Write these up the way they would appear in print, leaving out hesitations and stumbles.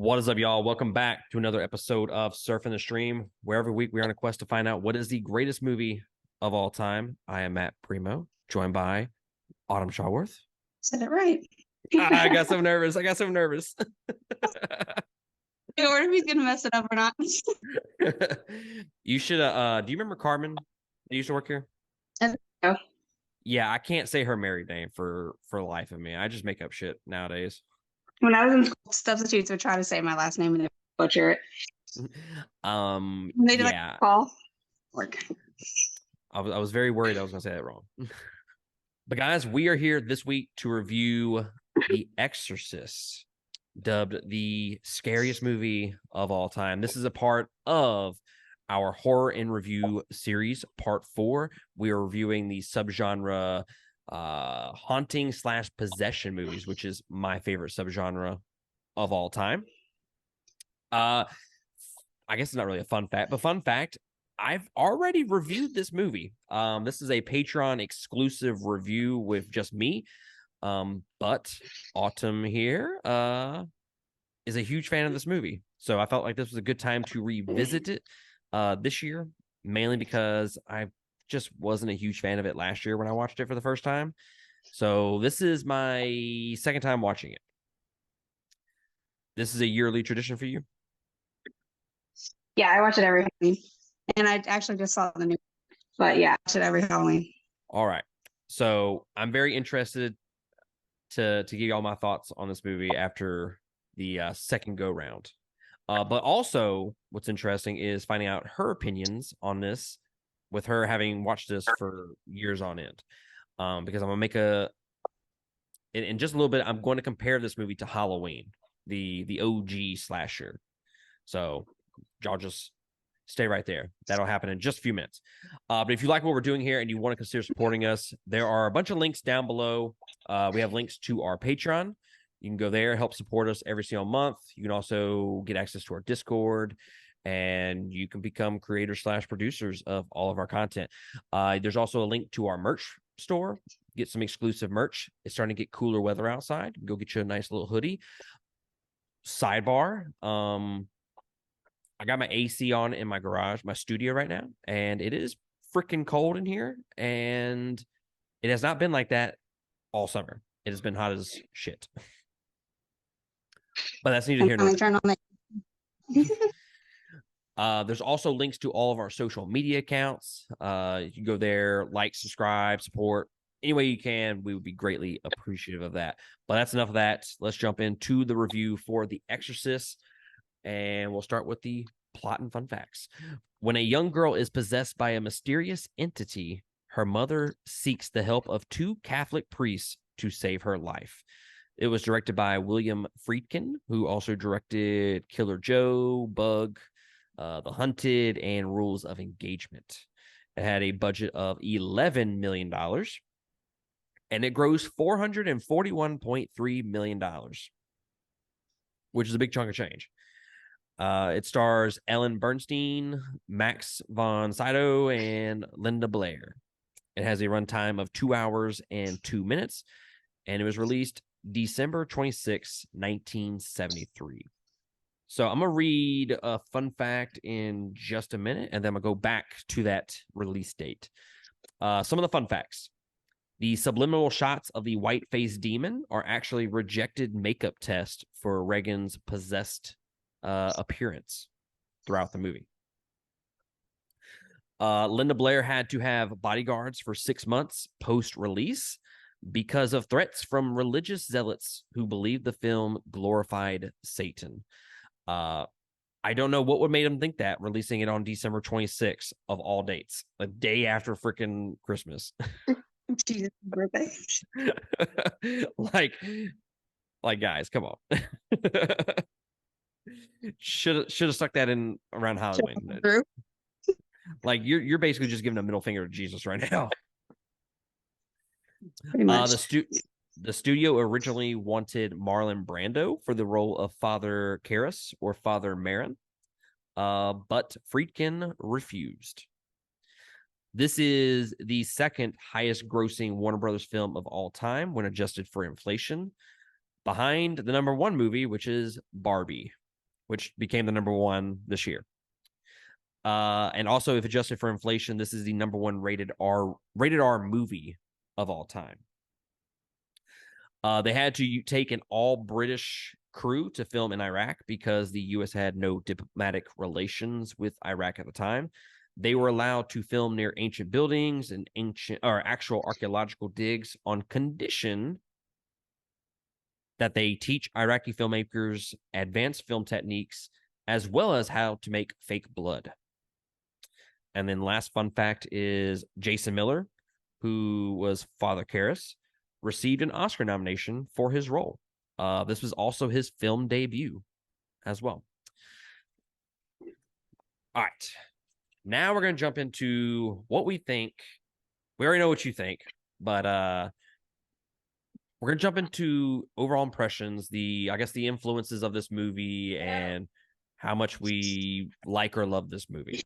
What is up, y'all? Welcome back to another episode of Surfing the Stream, where every week we are on a quest to find out what is the greatest movie of all time. I am Matt Primo, joined by Autumn Shawworth. Said it right. I got so nervous. Or if he's gonna mess it up or not. You should do you remember Carmen that used to work here? Oh. Yeah, I can't say her married name for the life of me. I just make up shit nowadays. When I was in school, substitutes would try to say my last name and they butcher it. When they did like Yeah. call. Work. I was very worried I was gonna say that wrong. But guys, we are here this week to review The Exorcist, dubbed the scariest movie of all time. This is a part of our horror in review series, part 4. We are reviewing the subgenre haunting / possession movies, which is my favorite subgenre of all time. I guess it's not really a fun fact, but fun fact, I've already reviewed this movie. This is a Patreon exclusive review with just me. But Autumn here is a huge fan of this movie. So I felt like this was a good time to revisit it this year, mainly because I just wasn't a huge fan of it last year when I watched it for the first time. So this is my second time watching it. This is a yearly tradition for you? Yeah, I watch it every Halloween. And I actually just saw the new, but yeah, I watch it every Halloween. All right. So I'm very interested to give you all my thoughts on this movie after the second go round. But also, what's interesting is finding out her opinions on this, with her having watched this for years on end. Because I'm gonna make in just a little bit, I'm going to compare this movie to Halloween, the OG slasher. So y'all just stay right there. That'll happen in just a few minutes. But if you like what we're doing here and you want to consider supporting us, there are a bunch of links down below. We have links to our Patreon. You can go there, help support us every single month. You can also get access to our Discord, and you can become creators / producers of all of our content. There's also a link to our merch store. Get some exclusive merch. It's starting to get cooler weather outside. Go get you a nice little hoodie. Sidebar. I got my AC on in my garage, my studio right now, and it is freaking cold in here. And it has not been like that all summer. It has been hot as shit. But that's neither here nor there. There's also links to all of our social media accounts. You can go there, like, subscribe, support any way you can. We would be greatly appreciative of that. But that's enough of that. Let's jump into the review for The Exorcist. And we'll start with the plot and fun facts. When a young girl is possessed by a mysterious entity, her mother seeks the help of 2 Catholic priests to save her life. It was directed by William Friedkin, who also directed Killer Joe, Bug, The Hunted, and Rules of Engagement. It had a budget of $11 million, and it grossed $441.3 million, which is a big chunk of change. It stars Ellen Bernstein, Max von Sydow, and Linda Blair. It has a runtime of 2 hours and 2 minutes, and it was released December 26, 1973. So I'm going to read a fun fact in just a minute, and then I'm going to go back to that release date. Some of the fun facts. The subliminal shots of the white-faced demon are actually rejected makeup tests for Reagan's possessed appearance throughout the movie. Linda Blair had to have bodyguards for 6 months post-release because of threats from religious zealots who believed the film glorified Satan. I don't know what would make them think that, releasing it on December 26th of all dates, a day after freaking Christmas. Jesus' birthday. like guys, come on. Should have stuck that in around Halloween. Like you're basically just giving a middle finger to Jesus right now. Pretty much. The studio originally wanted Marlon Brando for the role of Father Karras or Father Marin, but Friedkin refused. This is the second highest grossing Warner Brothers film of all time when adjusted for inflation, behind the #1 movie, which is Barbie. which became the number one this year. And also, if adjusted for inflation, this is the number one rated R movie of all time. They had to take an all British crew to film in Iraq because the U.S. had no diplomatic relations with Iraq at the time. They were allowed to film near ancient buildings and actual archaeological digs on condition that they teach Iraqi filmmakers advanced film techniques as well as how to make fake blood. And then last fun fact is Jason Miller, who was Father Karras, received an Oscar nomination for his role. This was also his film debut as well. All right. Now we're going to jump into what we think. We already know what you think, but we're going to jump into overall impressions, the influences of this movie and how much we like or love this movie.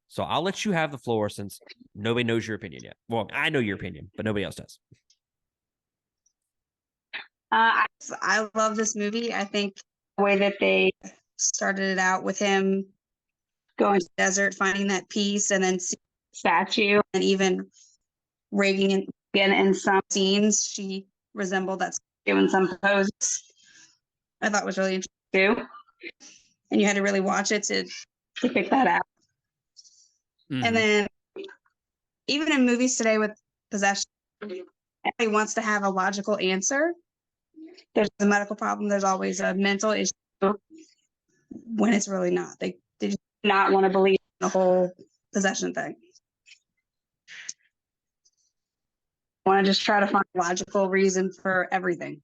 So I'll let you have the floor since nobody knows your opinion yet. Well, I know your opinion, but nobody else does. I love this movie. I think the way that they started it out with him going to the desert, finding that peace, and then seeing the statue, and even Reagan again in some scenes, she resembled that statue in some poses. I thought was really interesting too. And you had to really watch it to pick that out. Mm-hmm. And then even in movies today with possession, everybody wants to have a logical answer. There's a medical problem. There's always a mental issue when it's really not. They just not want to believe in the whole possession thing. Want to just try to find a logical reason for everything.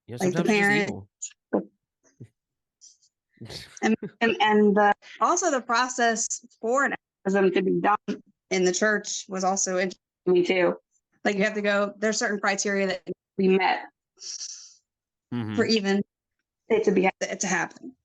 Yeah, like the parent. and also the process for an exorcism to be done in the church was also interesting to me too. Like you have to go, there's certain criteria that be met for even it to happen.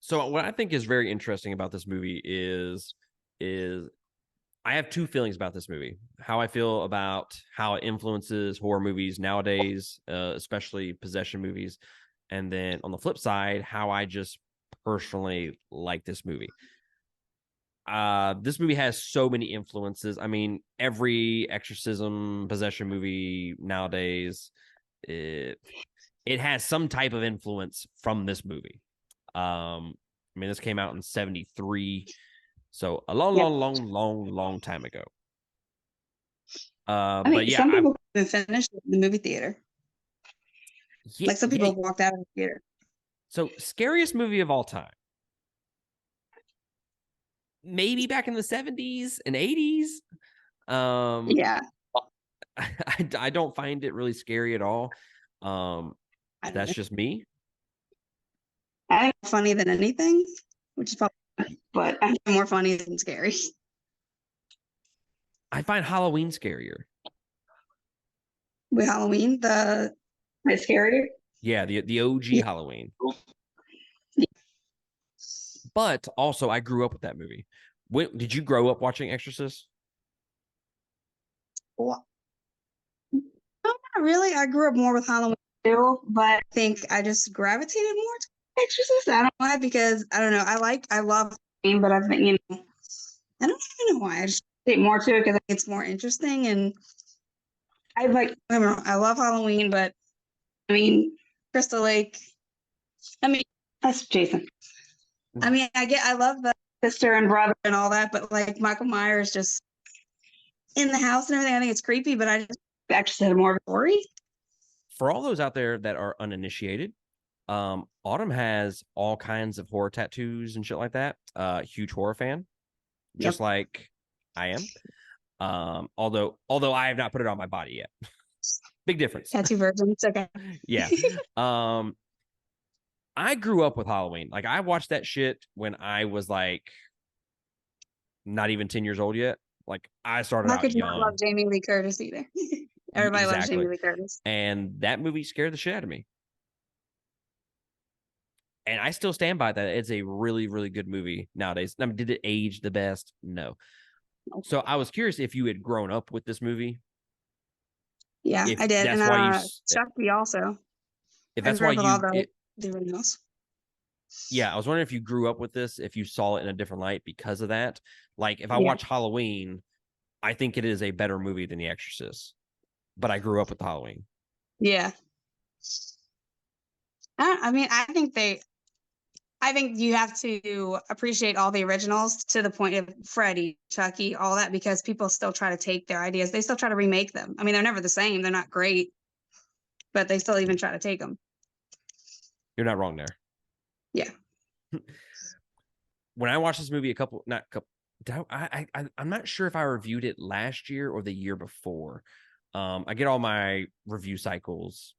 So what I think is very interesting about this movie is I have two feelings about this movie. How I feel about how it influences horror movies nowadays, especially possession movies. And then on the flip side, how I just personally like this movie. This movie has so many influences. I mean, every exorcism possession movie nowadays, it has some type of influence from this movie. I mean, this came out in 1973, so a long time ago. But yeah, some people haven't finished the movie theater. Yeah, like some people have walked out of the theater. So, scariest movie of all time. Maybe back in the 70s and 80s. Yeah. I don't find it really scary at all. That's just me. I think it's funny than anything, which is probably, but I think more funny than scary. I find Halloween scarier. With Halloween, the scarier? Yeah, the OG Halloween. Yeah. But also, I grew up with that movie. When did you grow up watching Exorcist? Well, not really. I grew up more with Halloween too, but I think I just gravitated more to Exorcist. I don't know why, because I don't know. I love Halloween, but I've been, I don't even know why. I just think more to it because it's more interesting, and I love Halloween, but I mean, Crystal Lake. I mean, that's Jason. I mean, I love the sister and brother and all that, but like Michael Myers just in the house and everything, I think it's creepy, but I just actually said more of a story. For all those out there that are uninitiated, Autumn has all kinds of horror tattoos and shit like that. Huge horror fan, just like I am. Although I have not put it on my body yet. Big difference. Tattoo versions, okay. Yeah. I grew up with Halloween. Like I watched that shit when I was like not even 10 years old yet. Like I started out young. How could you not love Jamie Lee Curtis either? Everybody loves Jamie Lee Curtis. And that movie scared the shit out of me. And I still stand by that. It's a really, really good movie nowadays. I mean, did it age the best? No. So I was curious if you had grown up with this movie. Yeah, I did. That's and why Chucky also. if I that's grew why up with all you it, the originals. yeah, I was wondering if you grew up with this, if you saw it in a different light because of that. Like if I Yeah. watch Halloween, I think it is a better movie than The Exorcist, but I grew up with Halloween. Yeah. I mean, I think you have to appreciate all the originals to the point of Freddy, Chucky, all that, because people still try to take their ideas. They still try to remake them. I mean, they're never the same. They're not great, but they still even try to take them. You're not wrong there. Yeah. When I watched this movie a couple, not couple, I'm not sure if I reviewed it last year or the year before. I get all my review cycles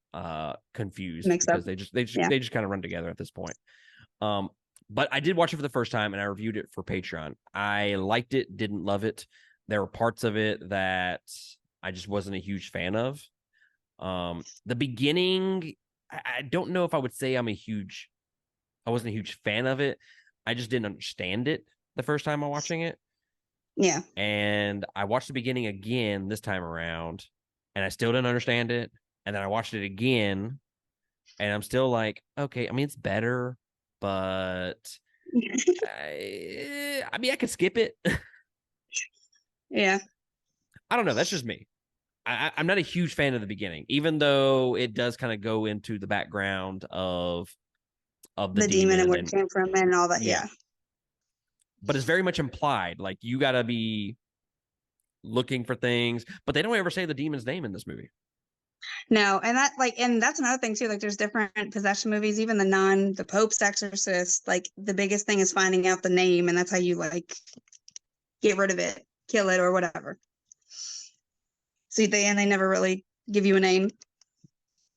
confused Mixed up. because they Yeah. they just kind of run together at this point. Um, but I did watch it for the first time and I reviewed it for Patreon. I liked it, didn't love it. There were parts of it that I just wasn't a huge fan of. The beginning, I don't know if I would say I wasn't a huge fan of it. I just didn't understand it the first time I watching it. Yeah. And I watched the beginning again this time around, and I still didn't understand it. And then I watched it again, and I'm still like, okay, I mean, it's better, but I mean, I could skip it. Yeah. I don't know. That's just me. I'm not a huge fan of the beginning, even though it does kind of go into the background of the The demon and demon where it and came from and all that. yeah, Yeah. but it's very much implied. Like you got to be looking for things, but they don't ever say the demon's name in this movie. No, and that's another thing too. Like, there's different possession movies, even the Pope's Exorcist. Like, the biggest thing is finding out the name, and that's how you like get rid of it, kill it, or whatever. See, they never really give you a name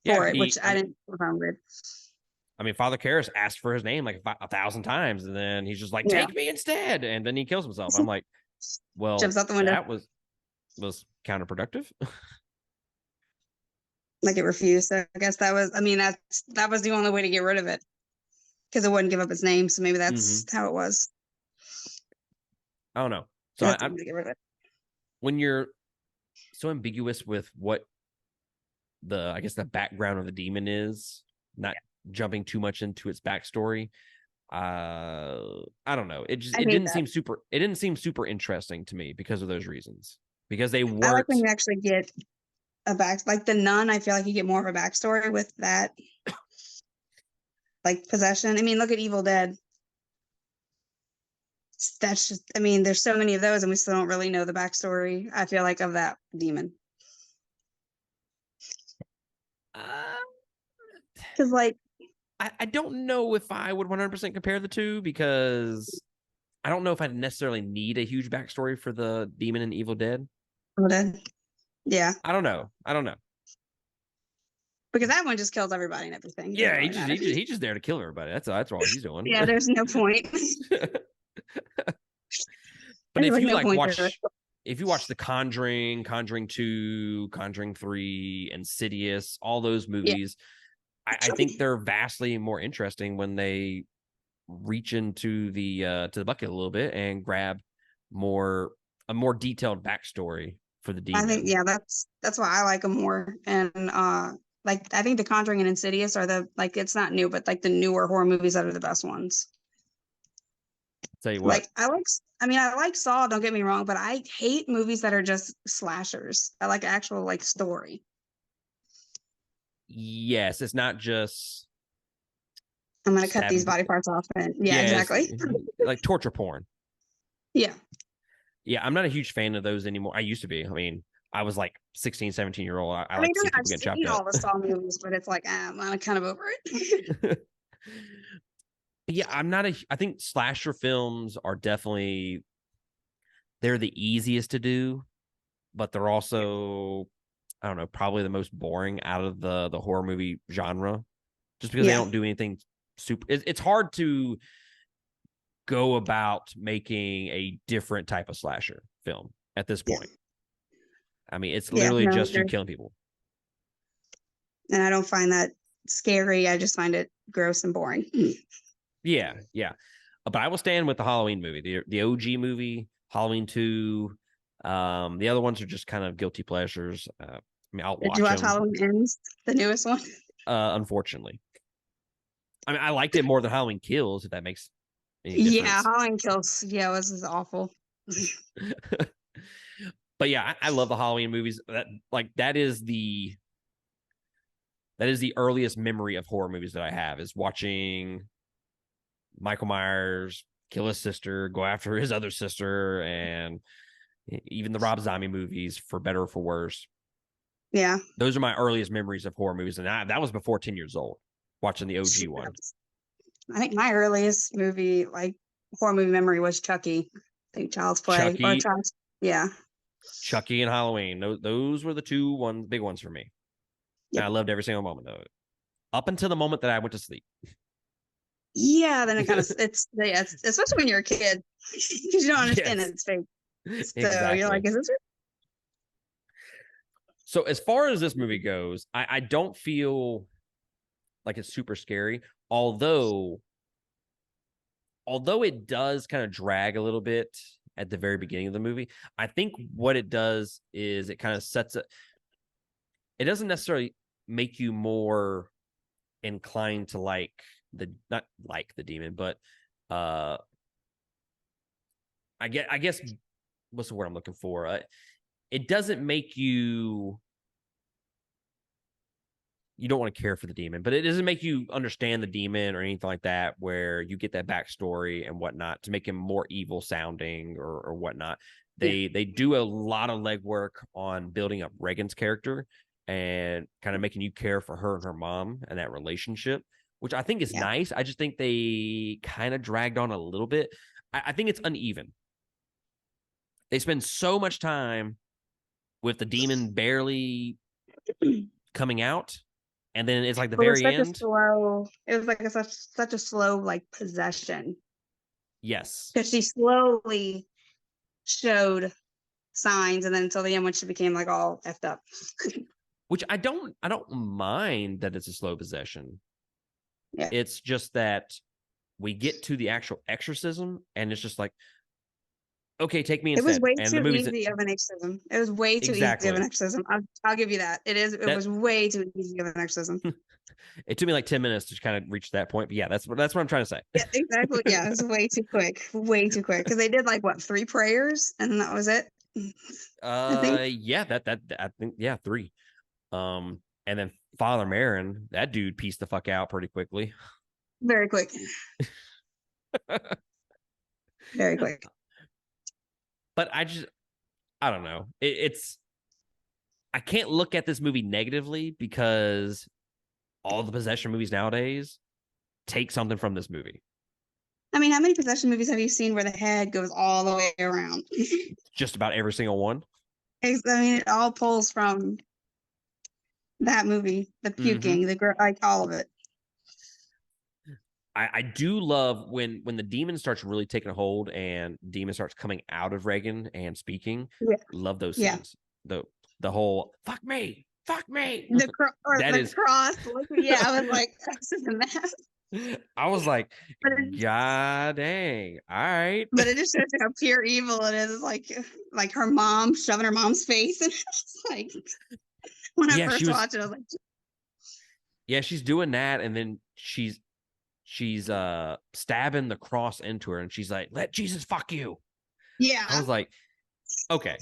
Yeah, for it, which I didn't find weird. I mean, Father Karras asked for his name like 1,000 times, and then he's just like, Yeah, "Take me instead," and then he kills himself. I'm like, jumps "Well, out the window. that was counterproductive." Like, it refused. So I guess that was. I mean, that was the only way to get rid of it because it wouldn't give up its name. So maybe that's how it was. I don't know. So That's the only way to get rid of it. when you're so ambiguous with what I guess the background of the demon is, not jumping too much into its backstory. I don't know. I hate that. It didn't seem super interesting to me because of those reasons. Because they I like when weren't you actually get like the nun. I feel like you get more of a backstory with that, like possession. I mean, look at Evil Dead. That's just. I mean, there's so many of those, and we still don't really know the backstory. I feel like of that demon uh, because, like, I don't know if I would 100% compare the two because I don't know if I necessarily need a huge backstory for the demon in Evil Dead. Evil Dead. Yeah, I don't know. I don't know. because that one just kills everybody and everything. It doesn't Yeah, really matter. he's just there to kill everybody. That's all he's doing. Yeah, there's no point. But There's like no point to it. if you watch The Conjuring, Conjuring 2, Conjuring 3, Insidious, all those Yeah, movies, I think they're vastly more interesting when they reach into the to the bucket a little bit and grab a more detailed backstory for the I think demon. that's why I like them more. And like, I think The Conjuring and Insidious are the, like, it's not new, but like the newer horror movies that are the best ones. Tell you what, Like, I mean, I like Saw, don't get me wrong, but I hate movies that are just slashers. I like actual, like, story. yes, it's not just I'm gonna cut these stabbing. body parts off, and yeah, Yeah, it's exactly. like torture porn. Yeah. Yeah, I'm not a huge fan of those anymore. I used to be. I mean, I was like 16, 17-year-old. I I mean, like to see I've people get chopped seen up. all the Saw movies, but it's like, I'm kind of over it. Yeah, I think slasher films are definitely they're the easiest to do, but they're also I don't know, probably the most boring out of the horror movie genre just because they Yeah. don't do anything super it's hard to go about making a different type of slasher film at this Yeah. point. I mean, it's Yeah. literally No, just you killing people. and I don't find that scary. I just find it gross and boring. Yeah, yeah. But I will stand with the Halloween movie, the OG movie, Halloween 2. The other ones are just kind of guilty pleasures. I mean, I'll Did you watch watch them. Halloween Ends, the newest one? unfortunately. I mean, I liked it more than Halloween Kills, if that makes any Yeah, difference. Halloween Kills. Yeah, this is awful. But yeah, I love the Halloween movies. That is the earliest memory of horror movies that I have, is watching Michael Myers kill his sister, go after his other sister, and even the Rob Zombie movies, for better or for worse. Yeah. Those are my earliest memories of horror movies, and that was before 10 years old, watching the OG one. I think my earliest movie, like horror movie memory, was Chucky. I think Child's Play or Chucky, Child's. Yeah. Chucky, and Halloween. Those were the big ones for me. And Yep. I loved every single moment of it, up until the moment that I went to sleep. Yeah. Then it kind of it's especially when you're a kid because you don't understand Yes, it's fake. So you're like, exactly. is this real? So as far as this movie goes, I don't feel like it's super scary, although it does kind of drag a little bit at the very beginning of the movie. I think what it does is it kind of sets it. It doesn't necessarily make you more inclined to not like the demon, but uh I guess what's the word I'm looking for? It doesn't make you don't want to care for the demon, but it doesn't make you understand the demon or anything like that, where you get that backstory and whatnot to make him more evil sounding or whatnot. Yeah. They do a lot of legwork on building up Reagan's character and kind of making you care for her and her mom and that relationship, which I think is Yeah. nice. I just think they kind of dragged on a little bit. I think it's uneven. They spend so much time with the demon barely coming out, and then it's like the It was very such a end. slow. It was like such a slow like possession Yes. because she slowly showed signs, and then until the end when she became like all effed up. Which I don't mind that it's a slow possession. Yeah. It's just that we get to the actual exorcism and it's just like, okay, take me It was instead. way And the too movie's easy of an exorcism. It was way too easy of an exactly exorcism. I'll give you that. It that. was way too easy of an exorcism. It took me like 10 minutes to kind of reach that point. But yeah, that's what I'm trying to say. Yeah, exactly. Yeah, it was way too quick. Way too quick. Because they did like what, 3 prayers and then that was it. I think. Yeah, that I think, yeah, 3. And then Father Marin, that dude pieced the fuck out pretty quickly. Very quick. Very quick. But I don't know. I can't look at this movie negatively because all the possession movies nowadays take something from this movie. I mean, how many possession movies have you seen where the head goes all the way around? Just about every single one. I mean, it all pulls from that movie, the Mm-hmm. puking, like all of it. I do love when the demon starts really taking a hold and demon starts coming out of Reagan and speaking. Yeah. Love those Yeah. scenes. The whole fuck me. That The is. cross. Yeah, I was like, this is a mess. I was like, But God dang. All right. it just shows you how pure evil it is. Like her mom shoving her mom's face, and it's like when I Yeah, first watched it, I was like, she's doing that, and then she's stabbing the cross into her, and she's like, let Jesus fuck you. yeah, I was like, okay,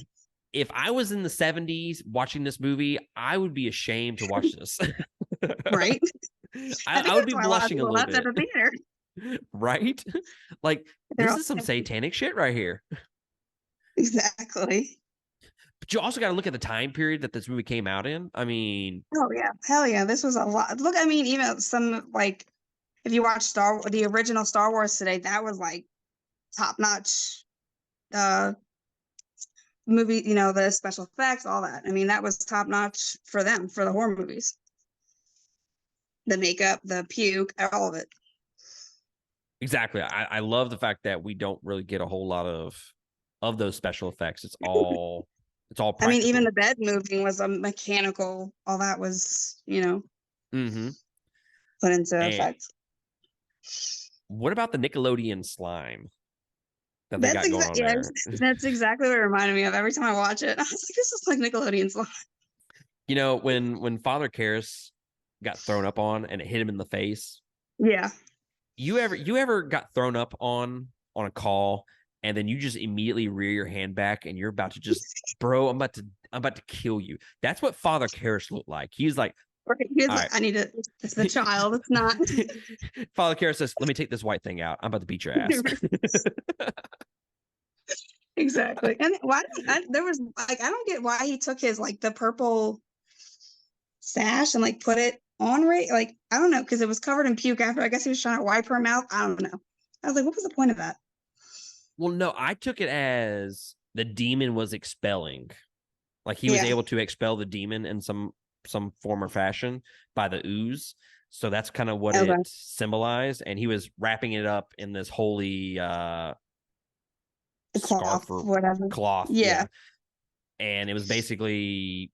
if I was in the 70s watching this movie, I would be ashamed to watch this. right. I I think would that's be why a lot of blushing a people little left at bit. the theater. Right. Like, They're this all is some satanic shit right here. exactly. But you also got to look at the time period that this movie came out in. I mean, Oh yeah, hell yeah, this was a lot. Look, I mean, even some like if you watch the original Star Wars today, that was like top notch. Uh, movie, the special effects, all that. I mean, that was top notch for them for the horror movies. The makeup, the puke, all of it. exactly. I love the fact that we don't really get a whole lot of those special effects. It's all I mean, even practical. the bed moving was a mechanical. All that was, Mm-hmm. put into And effect. what about the Nickelodeon slime that they That's got going on exactly yeah, there? that's exactly what it reminded me of every time I watch it. I was like, this is like Nickelodeon slime. When Father Karras got thrown up on and it hit him in the face. Yeah. You ever got thrown up on a call and then you just immediately rear your hand back and you're about to just, bro, I'm about to kill you. That's what Father Karras looked like. He's like, Right. He was all like, right. I need to, it's the child. It's not. Father Karras says, let me take this white thing out. I'm about to beat your ass. Exactly. And why there was like, I don't get why he took his like the purple sash and like put it on Ray. Like, I don't know, because it was covered in puke after. I guess he was trying to wipe her mouth. I don't know. I was like, what was the point of that? Well, no, I took it as the demon was expelling. Like he was Yeah. able to expel the demon in some form or fashion by the ooze. So that's kind of what Okay. it symbolized. And he was wrapping it up in this holy The scarf cloth, or whatever. cloth. Yeah. Yeah. And it was basically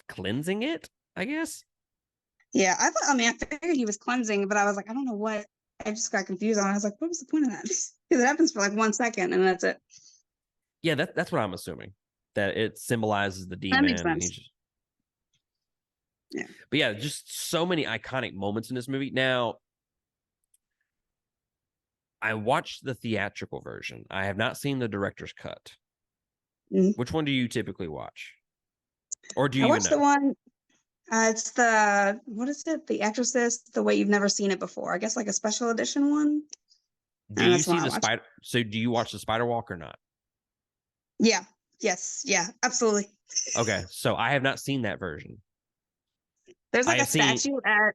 cleansing it, I guess. Yeah. I mean, I figured he was cleansing, but I was like, I don't know what. I just got confused on it. I was like, what was the point of that? Because it happens for like 1 second and that's it. Yeah, that's what I'm assuming. That it symbolizes the That makes demon. And sense. Yeah. but yeah, just so many iconic moments in this movie. Now, I watched the theatrical version. I have not seen the director's cut. Mhm. Which one do you typically watch? Or do I you even watched the know? one. It's the what is it? The Exorcist, the way you've never seen it before. I guess like a special edition one. Do you That's the see one I the watched. spider? So do you watch the Spider Walk or not? Yeah. Yes. Yeah. Absolutely. Okay, so I have not seen that version. There's I like a have seen. statue at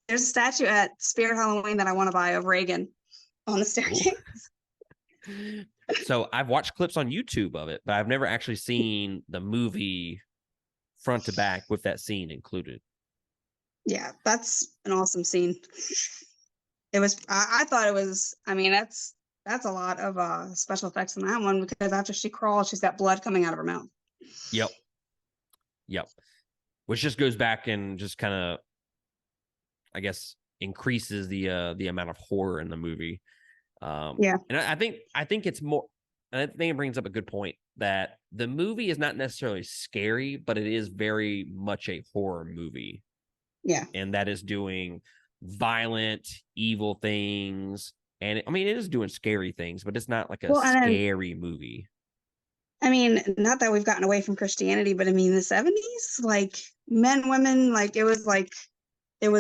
there's a statue at Spirit Halloween that I want to buy of Reagan on the Ooh. staircase. So I've watched clips on YouTube of it, but I've never actually seen the movie front to back with that scene included. Yeah, that's an awesome scene. It was I thought it was I mean that's a lot of special effects in that one because after she crawls, she's got blood coming out of her mouth. Yep, yep. Which just goes back and just kind of, I guess, increases the amount of horror in the movie. Yeah. And I think it's more. And I think it brings up a good point that the movie is not necessarily scary, but it is very much a horror movie, Yeah. and that is doing violent, evil things. And I mean, it is doing scary things, but it's not like a Well, and then scary movie. I mean, not that we've gotten away from Christianity, but I mean, the 70s, like men, women, like it was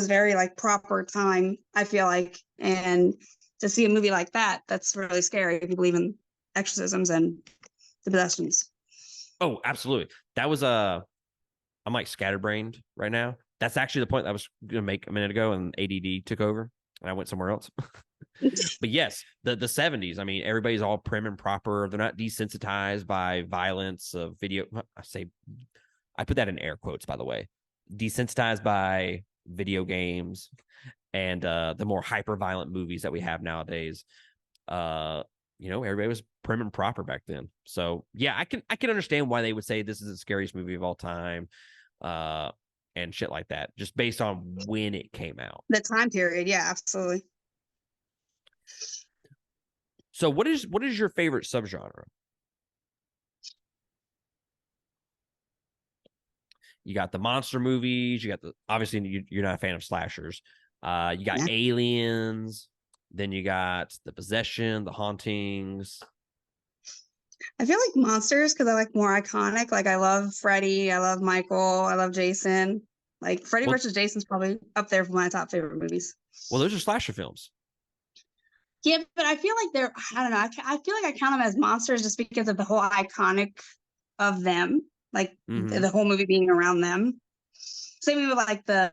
very like proper time, I feel like. And to see a movie like that, that's really scary if you believe in exorcisms and the possessions. Oh, absolutely. That was I'm like scatterbrained right now. That's actually the point I was gonna make a minute ago, and ADD took over, and I went somewhere else. But yes, the 70s. I mean, everybody's all prim and proper. They're not desensitized by violence of video. I put that in air quotes, by the way. Desensitized by video games and the more hyper violent movies that we have nowadays. Everybody was prim and proper back then. So yeah, I can understand why they would say this is the scariest movie of all time, and shit like that, just based on when it came out. The time period, yeah, absolutely. So what is your favorite subgenre? You got the monster movies. You got the obviously you're not a fan of slashers. You got Yeah. aliens. Then you got the possession, the hauntings. I feel like monsters because I like more iconic. Like I love Freddy, I love Michael, I love Jason. Like Freddy Well, versus Jason's probably up there for my top favorite movies. well, those are slasher films. Yeah, but I feel like they're, I don't know. I feel like I count them as monsters just because of the whole iconic of them, like Mm-hmm. the whole movie being around them. Same with like the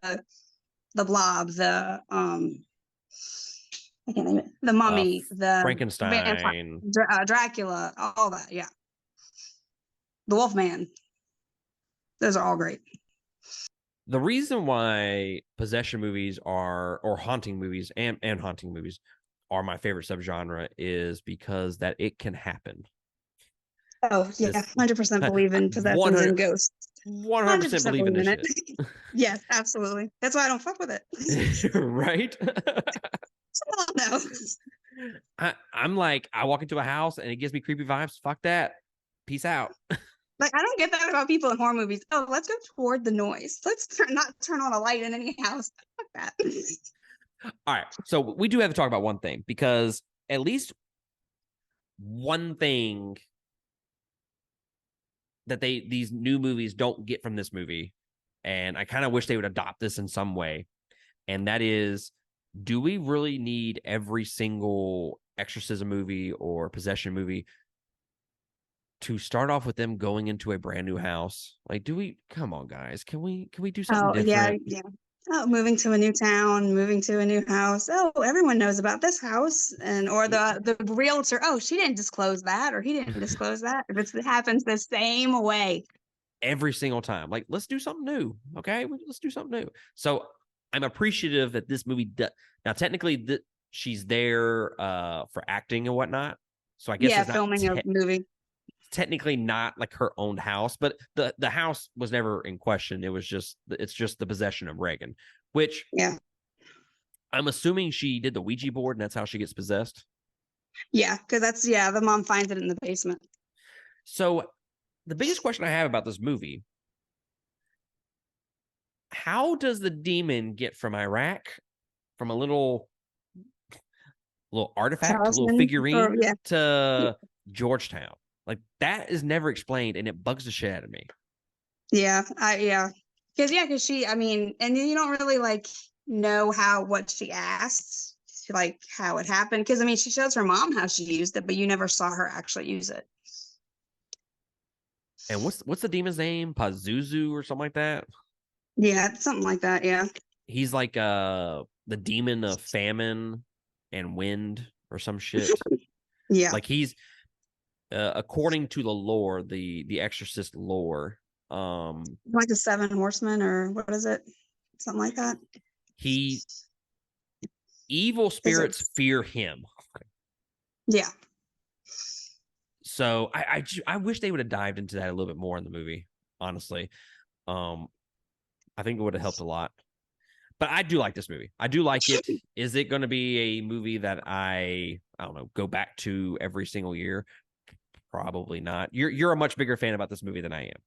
Blob, the I can't name it, the Mummy, the vampire, Frankenstein. Dracula, all that. Yeah, the Wolfman. Those are all great. The reason why possession movies or haunting movies and haunting movies are my favorite subgenre is because that it can happen. Oh yeah, This 100% believe in possessions 100 and ghosts. 100% 100% believe in believe in this it. shit. Yes, absolutely. That's why I don't fuck with it. Right? Oh no. I'm like, I walk into a house and it gives me creepy vibes. Fuck that. Peace out. Like, I don't get that about people in horror movies. Oh, let's go toward the noise. Let's not turn on a light in any house. Fuck that. All right. So we do have to talk about one thing, because at least one thing that these new movies don't get from this movie, and I kind of wish they would adopt this in some way, and that is, do we really need every single exorcism movie or possession movie to start off with them going into a brand new house? Like, do we, come on guys, can we do something Oh, yeah, different? yeah. Oh, moving to a new town, moving to a new house. Oh, everyone knows about this house. And or the realtor, oh, she didn't disclose that, or he didn't disclose that. If it happens the same way. Every single time, like, let's do something new. Okay, let's do something new. So I'm appreciative that this movie now technically she's there for acting and whatnot, so I guess Yeah, it's not filming a movie. technically not like her own house, but the house was never in question. It's just the possession of Reagan, which Yeah. I'm assuming she did the Ouija board and that's how she gets possessed. Yeah, because that's the mom finds it in the basement. So the biggest question I have about this movie: how does the demon get from Iraq, from a little artifact, a little Talisman, or figurine, yeah. to Georgetown? Like, that is never explained, and it bugs the shit out of me. Yeah. Because she, I mean, and you don't really like know what she asked, like how it happened. Because I mean, she shows her mom how she used it, but you never saw her actually use it. And what's the demon's name? Pazuzu or something like that? Yeah, something like that. Yeah. He's like the demon of famine and wind or some shit. Yeah. Like, he's according to the lore, the Exorcist lore, Like the Seven Horsemen, or what is it? Something like that. he evil Is it? spirits fear him. Yeah. So I wish they would have dived into that a little bit more in the movie, honestly. Um, I think it would have helped a lot. But I do like this movie. I do like it. Is it going to be a movie that I don't know, go back to every single year? Probably not. You're a much bigger fan about this movie than I am.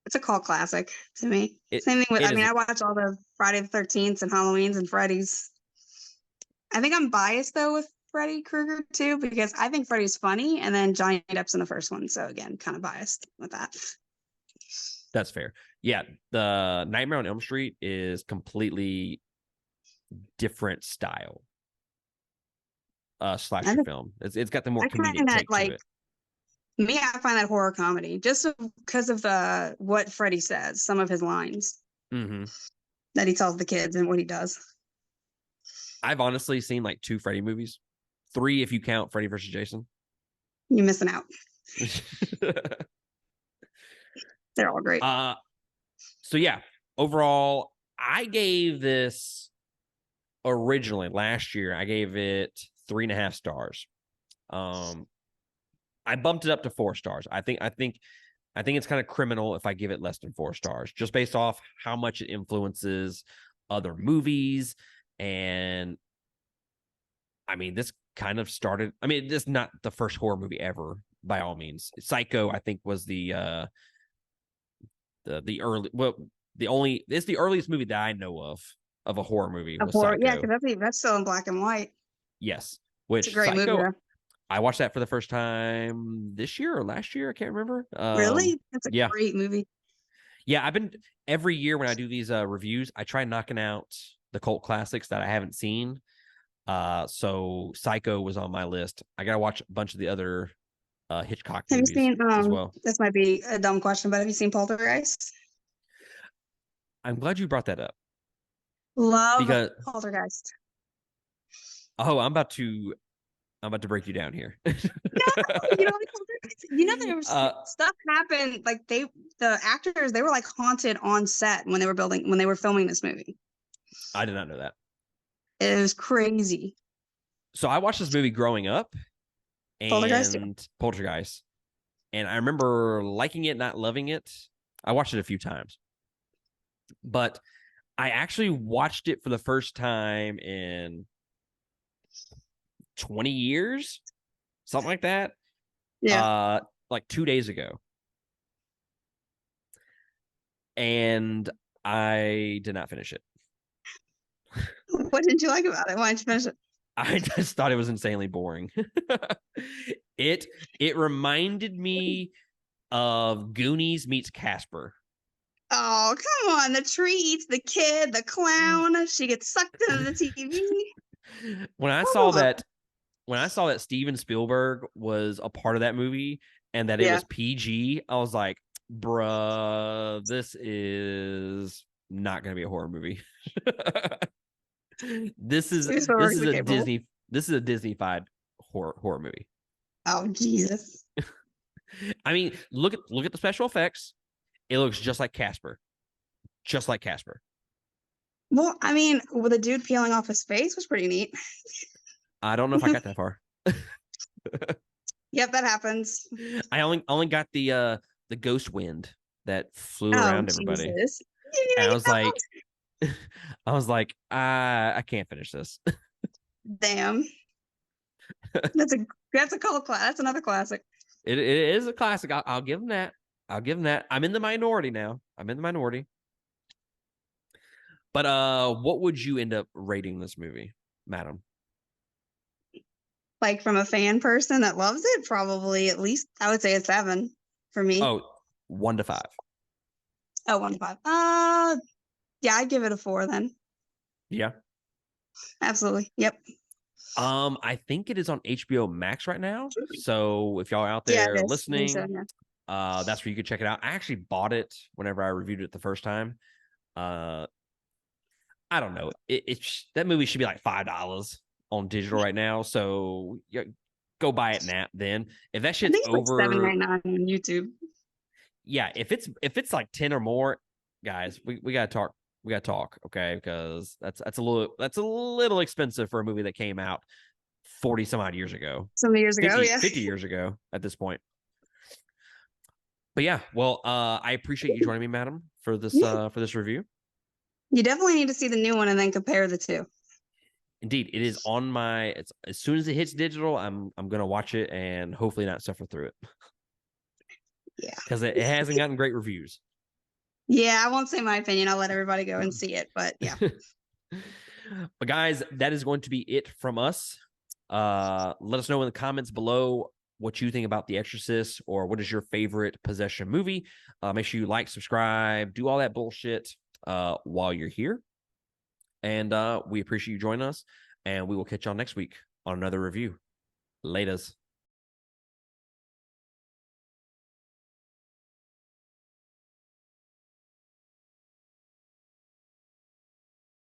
It's a cult classic to me. It Same thing with, it I is. mean, I watch all the Friday the 13th and Halloween's and Freddy's. I think I'm biased though with Freddy Krueger too, because I think Freddy's funny, and then Johnny Depp's in the first one. So again, kind of biased with that. That's fair. Yeah, the Nightmare on Elm Street is completely different style I slasher think film. It's got the more I comedic kind of take to like it. me. I find that horror comedy just because of the what Freddy says, some of his lines Mm-hmm. that he tells the kids and what he does. I've honestly seen like 2 Freddy movies, 3 if you count Freddy versus Jason. You're missing out. They're all great. uh, so yeah, overall, I gave this originally last year. I gave it 3.5 stars. Um, I bumped it up to 4 stars. I think it's kind of criminal if I give it less than 4 stars, just based off how much it influences other movies. And I mean, this kind of started. I mean, this is not the first horror movie ever, by all means. Psycho, I think, was the early, well, it's the earliest movie that I know of a horror movie Of was horror, yeah, Psycho. because that's still in black and white. Yes, It's a which great movie Psycho, though. I watched that for the first time this year or last year. I can't remember. Really, that's a Yeah, great movie. yeah. I've been every year when I do these reviews, I try knocking out the cult classics that I haven't seen. So Psycho was on my list. I gotta watch a bunch of the other Hitchcock Have you movies seen? as well. This might be a dumb question, but have you seen Poltergeist? I'm glad you brought that up, Love because Poltergeist. oh, I'm about to break you down here. No, you know, like Poltergeist. You know, there was uh, stuff happened. Like the actors, they were like haunted on set when they were filming this movie. I did not know that. It was crazy. So I watched this movie growing up, Poltergeist, yeah. and Poltergeist, and I remember liking it, not loving it. I watched it a few times, but I actually watched it for the first time in 20 years, something like that. Yeah. Like 2 days ago. and I did not finish it. What did you like about it? Why didn't you finish it? I just thought it was insanely boring. it reminded me of Goonies meets Casper. Oh, come on. The tree eats the kid, the clown. She gets sucked into the TV. When I Come saw on. that Steven Spielberg was a part of that movie and that it Yeah. was PG, I was like, bruh, this is not going to be a horror movie. this is Steven Spielberg is a capable. Disney-fied horror movie. Oh, Jesus. I mean, look at the special effects. It looks just like Casper. Just like Casper. Well, I mean, with the dude peeling off his face was pretty neat. I don't know if I got that far. Yep, that happens. I only got the ghost wind that flew Oh, around everybody. Jesus. You didn't And even I get was that like, I can't finish this. Damn. That's a cult class. That's another classic. It is a classic. I'll give them that. I'll give them that. I'm in the minority now. I'm in the minority. But what would you end up rating this movie, madam? Like from a fan person that loves it, probably at least I would say a 7 for me. Oh, 1 to 5. Oh, 1 to 5. Yeah, I'd give it a 4 then. Yeah. Absolutely. Yep. I think it is on HBO Max right now. So if y'all are out Yeah, there it is. I think so, listening, yeah. that's where you could check it out. I actually bought it whenever I reviewed it the first time. Uh, I don't know. That movie should be like $5 on digital right now. So yeah, go buy it now. Then if that I shit's think it's like over, $7.99 on YouTube. yeah. If it's like 10 or more, guys, we gotta talk. We gotta talk, okay? Because that's a little expensive for a movie that came out 40 some odd years ago. Some years ago, yeah. 50 years ago at this point. But yeah, well, I appreciate you joining me, madam, for this review. You definitely need to see the new one and then compare the two. Indeed, it is on my. It's as soon as it hits digital, I'm gonna watch it and hopefully not suffer through it. Yeah. Because it hasn't gotten great reviews. Yeah, I won't say my opinion. I'll let everybody go and see it. But yeah. But guys, that is going to be it from us. Let us know in the comments below what you think about The Exorcist or what is your favorite possession movie. Make sure you like, subscribe, do all that bullshit while you're here. And we appreciate you joining us. And we will catch y'all next week on another review. Laters.